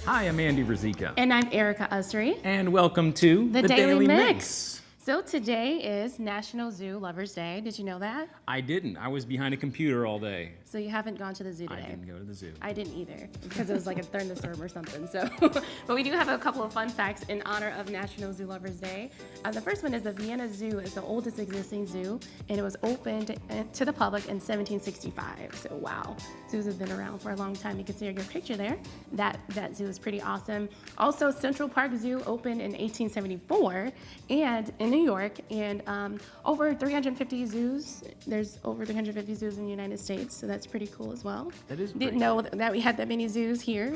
Hi, I'm Andy Ruzicka. And I'm Erica Ussery. And welcome to The Daily Mix. So today is National Zoo Lovers Day. Did you know that? I didn't. I was behind a computer all day. So you haven't gone to the zoo today? I didn't go to the zoo. I didn't either, because it was like a thunderstorm or something. So, but we do have a couple of fun facts in honor of National Zoo Lovers Day. The first one is the Vienna Zoo is the oldest existing zoo, and it was opened to the public in 1765. So wow, zoos have been around for a long time. You can see a good picture there. That zoo is pretty awesome. Also, Central Park Zoo opened in 1874, and in New York, and over 350 zoos. There's over 350 zoos in the United States, so that's pretty cool as well. That is. Didn't know that we had that many zoos here,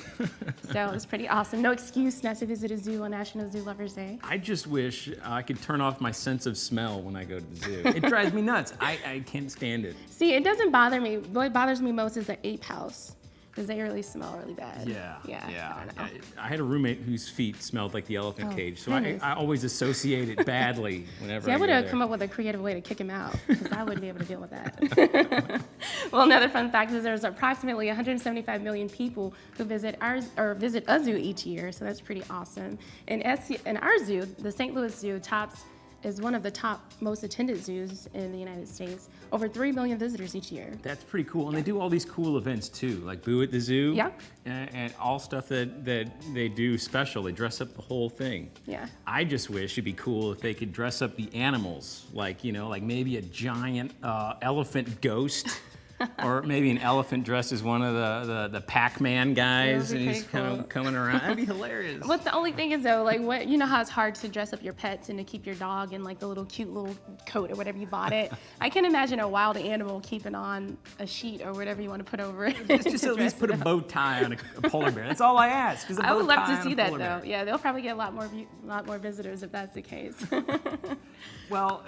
so it's pretty awesome. No excuse not to visit a zoo on National Zoo Lovers Day. I just wish I could turn off my sense of smell when I go to the zoo. It drives me nuts. I can't stand it. See, it doesn't bother me. What bothers me most is the ape house, because they really smell really bad. Yeah. I had a roommate whose feet smelled like the elephant cage, so goodness. I always associate it badly whenever See, I I would go have there. come up with a creative way to kick him out, because I wouldn't be able to deal with that. Well, another fun fact is there's approximately 175 million people who visit a zoo each year, so that's pretty awesome. In our zoo, the St. Louis Zoo is one of the top most attended zoos in the United States. Over 3 million visitors each year. That's pretty cool, and they do all these cool events too, like Boo at the Zoo. Yeah. And all stuff that they do special. They dress up the whole thing. Yeah. I just wish it'd be cool if they could dress up the animals, like maybe a giant elephant ghost. Or maybe an elephant dressed as one of the Pac-Man guys, That would and be he's pretty kind cool. of coming around. That'd be hilarious. But the only thing is though, you know how it's hard to dress up your pets and to keep your dog in like the little cute little coat or whatever you bought it. I can imagine a wild animal keeping on a sheet or whatever you want to put over it. Just at least put a bow tie on a polar bear. That's all I ask. Is a I would bow love tie to on see a that polar though. bear. Yeah, they'll probably get a lot more visitors if that's the case. Well,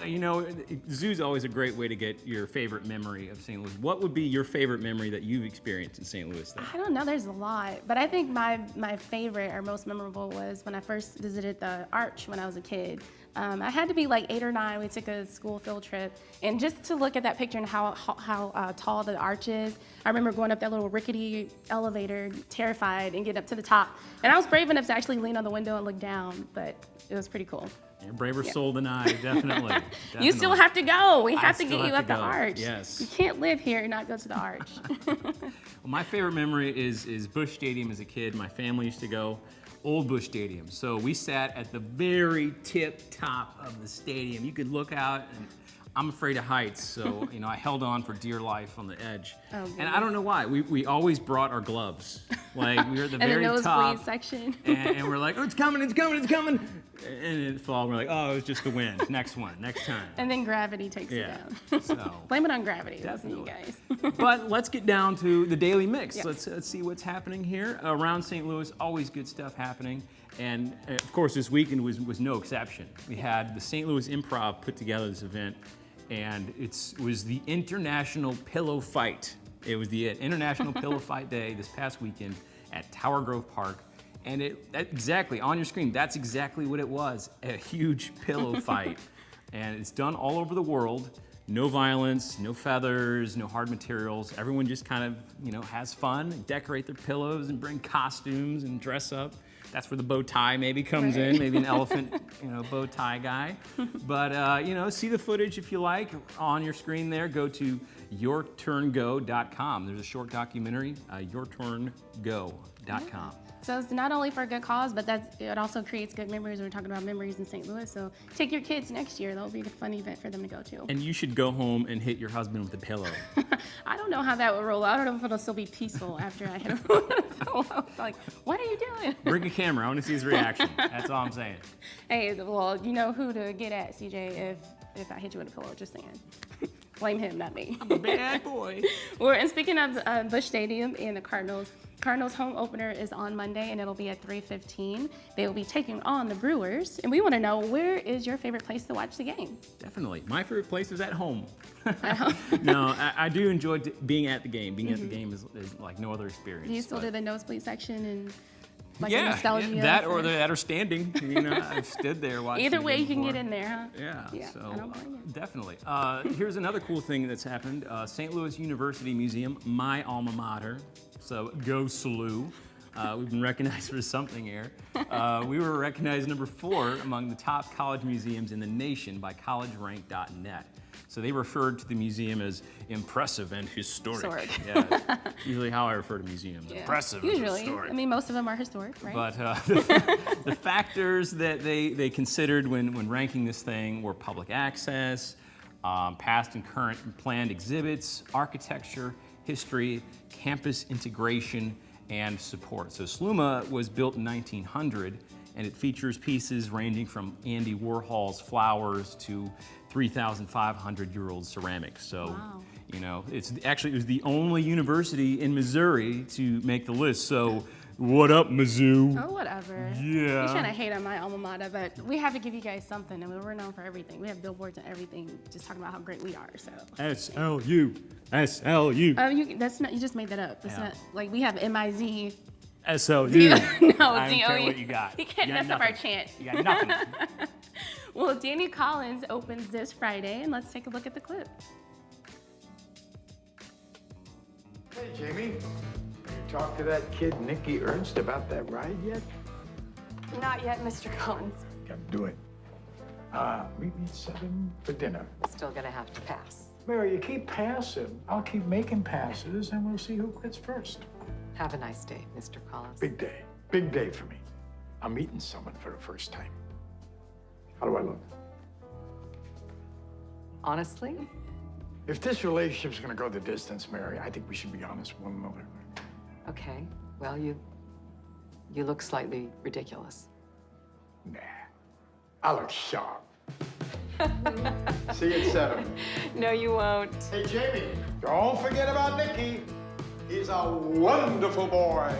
zoo's always a great way to get your favorite memory of St. Louis. What would be your favorite memory that you've experienced in St. Louis, though? I don't know, there's a lot, but I think my favorite or most memorable was when I first visited the Arch when I was a kid. I had to be like 8 or 9. We took a school field trip, and just to look at that picture and how tall the arch is, I remember going up that little rickety elevator, terrified, and getting up to the top. And I was brave enough to actually lean on the window and look down, but it was pretty cool. You're a braver soul than I, definitely. You still have to go. We have to still get you have up to the go. arch. Yes. You can't live here and not go to the arch. Well, my favorite memory is Busch Stadium as a kid. My family used to go. Old Busch Stadium. So we sat at the very tip top of the stadium. You could look out, and I'm afraid of heights, so I held on for dear life on the edge. Oh, and I don't know why. We always brought our gloves. Like we were at the And very the nosebleed top section. and we're like, oh, it's coming. And it fall. We're like, oh, it was just the wind. Next time. And then gravity takes it down. So Blame it on gravity. That's you Definitely. guys. But let's get down to the Daily Mix. Yep. Let's see what's happening here around St. Louis. Always good stuff happening, and of course this weekend was no exception. We had the St. Louis Improv put together this event, and it was the International Pillow Fight. It was the International Pillow Fight Day this past weekend at Tower Grove Park. And exactly on your screen, that's exactly what it was, a huge pillow fight. And it's done all over the world. No violence, no feathers, no hard materials. Everyone just kind of, has fun, decorate their pillows and bring costumes and dress up. That's where the bow tie maybe comes in, maybe an elephant, bow tie guy. But, see the footage if you like on your screen there. Go to yourturngo.com. There's a short documentary, yourturngo.com. So it's not only for a good cause, but it also creates good memories. We're talking about memories in St. Louis. So take your kids next year. That'll be a fun event for them to go to. And you should go home and hit your husband with a pillow. I don't know how that would roll. I don't know if it'll still be peaceful after I hit him with a pillow. Like, what are you doing? Bring a camera. I want to see his reaction. That's all I'm saying. Hey, well, you know who to get at, CJ, if I hit you with a pillow. Just saying. Blame him, not me. I'm a bad boy. And speaking of Busch Stadium and the Cardinals home opener is on Monday, and it'll be at 3:15. They will be taking on the Brewers, and we want to know, where is your favorite place to watch the game? Definitely. My favorite place is at home. No, I do enjoy being at the game. Being at the game is like no other experience. Do you still do the nosebleed section and like yeah, nostalgia? that or that are standing. I've stood there watching. Either the way, game you can before. get in there, huh? Yeah, so I don't blame you. definitely. Here's another cool thing that's happened. St. Louis University Museum, my alma mater, so go SLU. We've been recognized for something here. We were recognized number 4 among the top college museums in the nation by collegerank.net. So they referred to the museum as impressive and historic. Yeah, usually how I refer to museums, impressive and historic. I mean, most of them are historic, right? But the factors that they considered when ranking this thing were public access, past and current and planned exhibits, architecture, history, campus integration, and support. So SLUMA was built in 1900, and it features pieces ranging from Andy Warhol's flowers to 3,500-year-old ceramics. So, wow. You know, it was the only university in Missouri to make the list. So, what up, Mizzou? Oh, whatever. Yeah. You're trying to hate on my alma mater, but we have to give you guys something. I mean, we're known for everything. We have billboards and everything, just talking about how great we are. So. SLU, SLU. That's not. You just made that up. It's not like we have MIZ. SLU. No, I don't care ZOE. what you got. You can't mess up our chant. You got nothing. Well, Danny Collins opens this Friday, and let's take a look at the clip. Hey, Jamie. You talked to that kid, Nicky Ernst, about that ride yet? Not yet, Mr. Collins. Gotta do it. Meet me at 7 for dinner. Still gonna have to pass. Mary, you keep passing. I'll keep making passes, and we'll see who quits first. Have a nice day, Mr. Collins. Big day. Big day for me. I'm meeting someone for the first time. How do I look? Honestly, If this relationship's gonna go the distance, Mary, I think we should be honest with one another. okay. Well, you look slightly ridiculous. Nah. I look sharp. See you at 7. No, you won't. Hey, Jamie, don't forget about Nicky. He's a wonderful boy.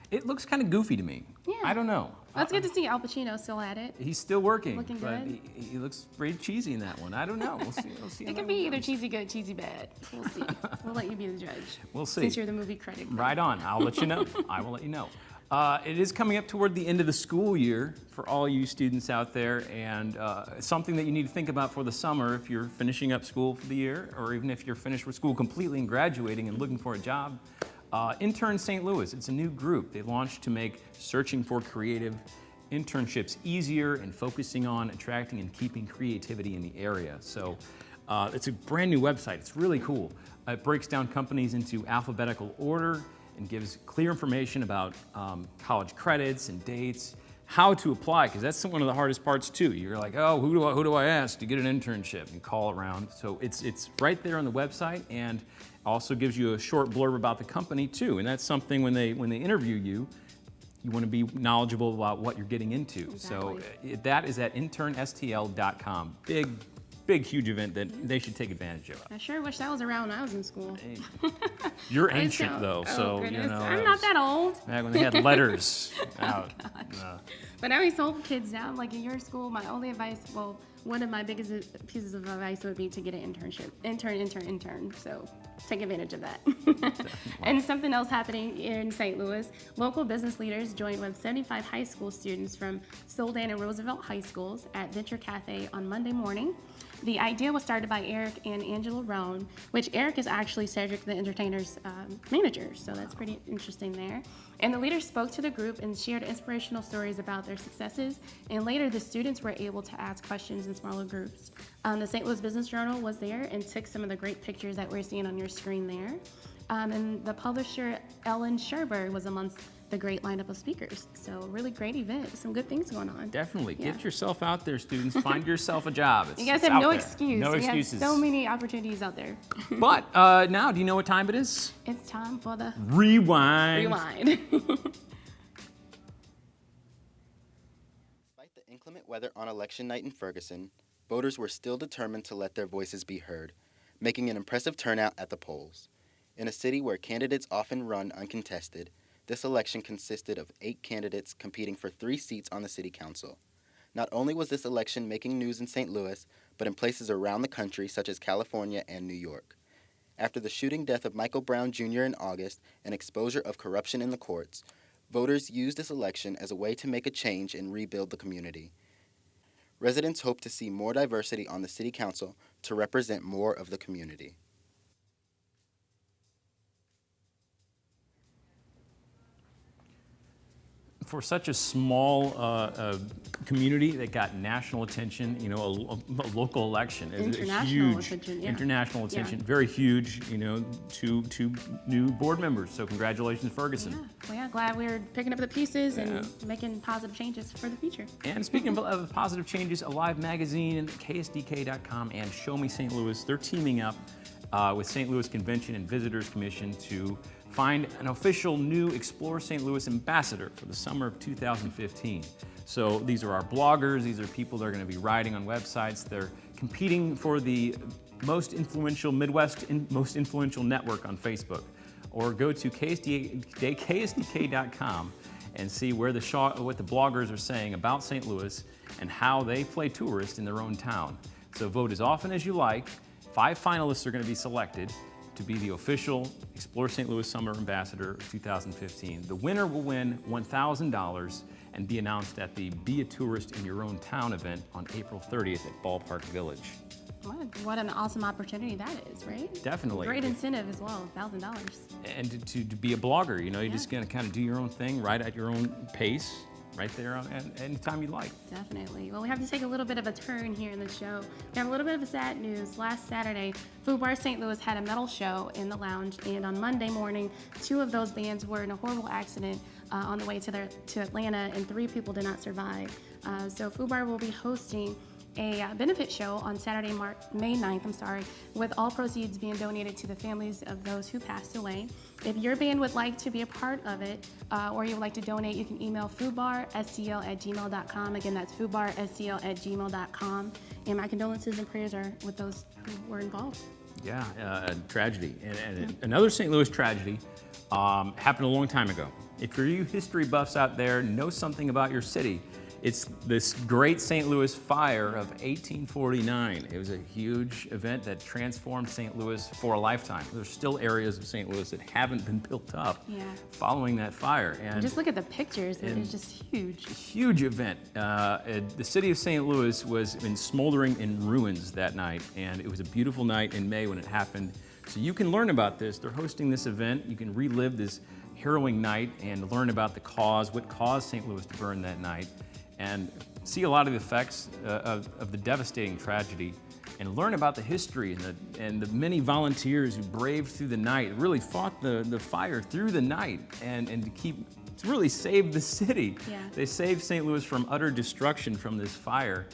It looks kind of goofy to me. Yeah. I don't know. That's good to see Al Pacino still at it. He's still working. Looking but good. He looks very cheesy in that one. I don't know. We'll see. It could be either cheesy good, cheesy bad. We'll see. We'll let you be the judge. We'll see. Since you're the movie critic. Right on. I'll let you know. I will let you know. It is coming up toward the end of the school year for all you students out there, and something that you need to think about for the summer if you're finishing up school for the year, or even if you're finished with school completely and graduating and looking for a job. Intern St. Louis, it's a new group. They launched to make searching for creative internships easier and focusing on attracting and keeping creativity in the area. So it's a brand new website. It's really cool. It breaks down companies into alphabetical order and gives clear information about college credits and dates, how to apply, because that's one of the hardest parts too. You're like, oh, who do I ask to get an internship, and call around. So it's right there on the website, and also gives you a short blurb about the company too. And that's something when they interview you, you want to be knowledgeable about what you're getting into. Exactly. So that is at internstl.com. Big, huge event that they should take advantage of. I sure wish that was around when I was in school. You're I ancient sound- though, oh, so goodness. you know. I'm not that old. Back when they had letters out. But I always told kids now, like in your school, my only advice, well, one of my biggest pieces of advice would be to get an internship. Intern. So take advantage of that. And something else happening in St. Louis, local business leaders joined with 75 high school students from Soldan and Roosevelt high schools at Venture Cafe on Monday morning. The idea was started by Eric and Angela Roan, which Eric is actually Cedric the Entertainer's manager, so that's pretty interesting there. And the leaders spoke to the group and shared inspirational stories about their successes, and later the students were able to ask questions in smaller groups. The St. Louis Business Journal was there and took some of the great pictures that we're seeing on your screen there. And the publisher Ellen Sherberg was amongst the great lineup of speakers. So a really great event, some good things going on. Definitely. Yeah. Get yourself out there, students. Find yourself a job. You guys it's have out no there. excuse. No We excuses. have so many opportunities out there. But now, do you know what time it is? It's time for the Rewind. rewind. Despite the inclement weather on election night in Ferguson, voters were still determined to let their voices be heard, making an impressive turnout at the polls. In a city where candidates often run uncontested, this election consisted of 8 candidates competing for 3 seats on the city council. Not only was this election making news in St. Louis, but in places around the country such as California and New York. After the shooting death of Michael Brown Jr. in August and exposure of corruption in the courts, voters used this election as a way to make a change and rebuild the community. Residents hope to see more diversity on the city council to represent more of the community. for such a small community that got national attention, you know, a local election is International huge. attention, yeah. International attention, Yeah. very huge, you know, to new board members. So congratulations, Ferguson. Yeah. Well, yeah, glad we're picking up the pieces and making positive changes for the future. And speaking of positive changes, Alive Magazine, KSDK.com, and Show Me St. Louis, they're teaming up with St. Louis Convention and Visitors Commission to find an official new Explore St. Louis ambassador for the summer of 2015. So these are our bloggers, these are people that are going to be writing on websites. They're competing for the most influential most influential network on Facebook. Or go to KSDK.com and see what the bloggers are saying about St. Louis and how they play tourist in their own town. So vote as often as you like. 5 finalists are going to be selected to be the official Explore St. Louis Summer Ambassador of 2015. The winner will win $1,000 and be announced at the Be a Tourist in Your Own Town event on April 30th at Ballpark Village. What an awesome opportunity that is, right? Definitely. Great incentive as well, $1,000. And to be a blogger, you know, you're just going to kind of do your own thing, write at your own pace, right there anytime you like. Definitely. Well, we have to take a little bit of a turn here in the show. We have a little bit of a sad news. Last Saturday, Food Bar St. Louis had a metal show in the lounge, and on Monday morning, 2 of those bands were in a horrible accident on the way to Atlanta, and 3 people did not survive. So Food Bar will be hosting a benefit show on Saturday, May 9th, with all proceeds being donated to the families of those who passed away. If your band would like to be a part of it, or you would like to donate, you can email foodbarscl@gmail.com. Again, that's foodbarscl@gmail.com. And my condolences and prayers are with those who were involved. Yeah, a tragedy. And another St. Louis tragedy happened a long time ago. If you history buffs out there know something about your city, it's this great St. Louis fire of 1849. It was a huge event that transformed St. Louis for a lifetime. There's still areas of St. Louis that haven't been built up following that fire. And just look at the pictures. It's just huge. Huge event. The city of St. Louis was smoldering in ruins that night, and it was a beautiful night in May when it happened. So you can learn about this. They're hosting this event. You can relive this harrowing night and learn about what caused St. Louis to burn that night, and see a lot of the effects of the devastating tragedy, and learn about the history and the many volunteers who braved through the night, really fought the fire through the night, and to really save the city. Yeah. They saved St. Louis from utter destruction from this fire.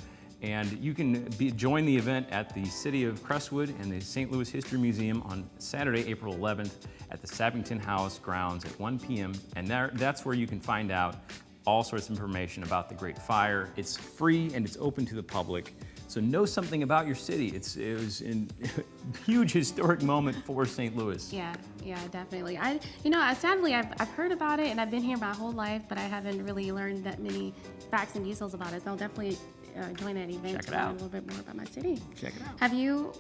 And you can join the event at the City of Crestwood and the St. Louis History Museum on Saturday, April 11th at the Sappington House grounds at 1 p.m. And that's where you can find out all sorts of information about the Great Fire. It's free and it's open to the public. So know something about your city. It was a huge historic moment for St. Louis. Yeah, definitely. Sadly, I've heard about it and I've been here my whole life, but I haven't really learned that many facts and details about it. So I'll definitely join that event to learn a little bit more about my city. Check it out. Have you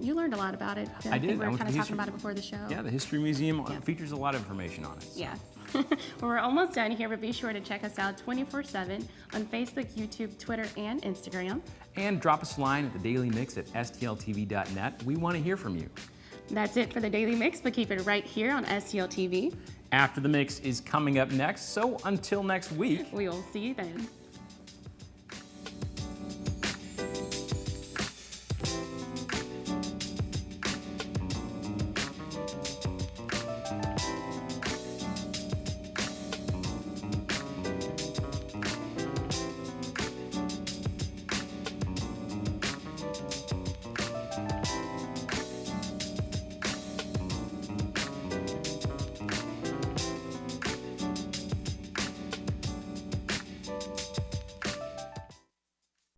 learned a lot about it? I did. think we I were went kind to of the talking about it before the show. Yeah, the History Museum features a lot of information on it. So. Yeah. Well, we're almost done here, but be sure to check us out 24/7 on Facebook, YouTube, Twitter, and Instagram. And drop us a line at the Daily Mix at stltv.net. We want to hear from you. That's it for the Daily Mix, but keep it right here on STL TV. After the Mix is coming up next, so until next week. We will see you then.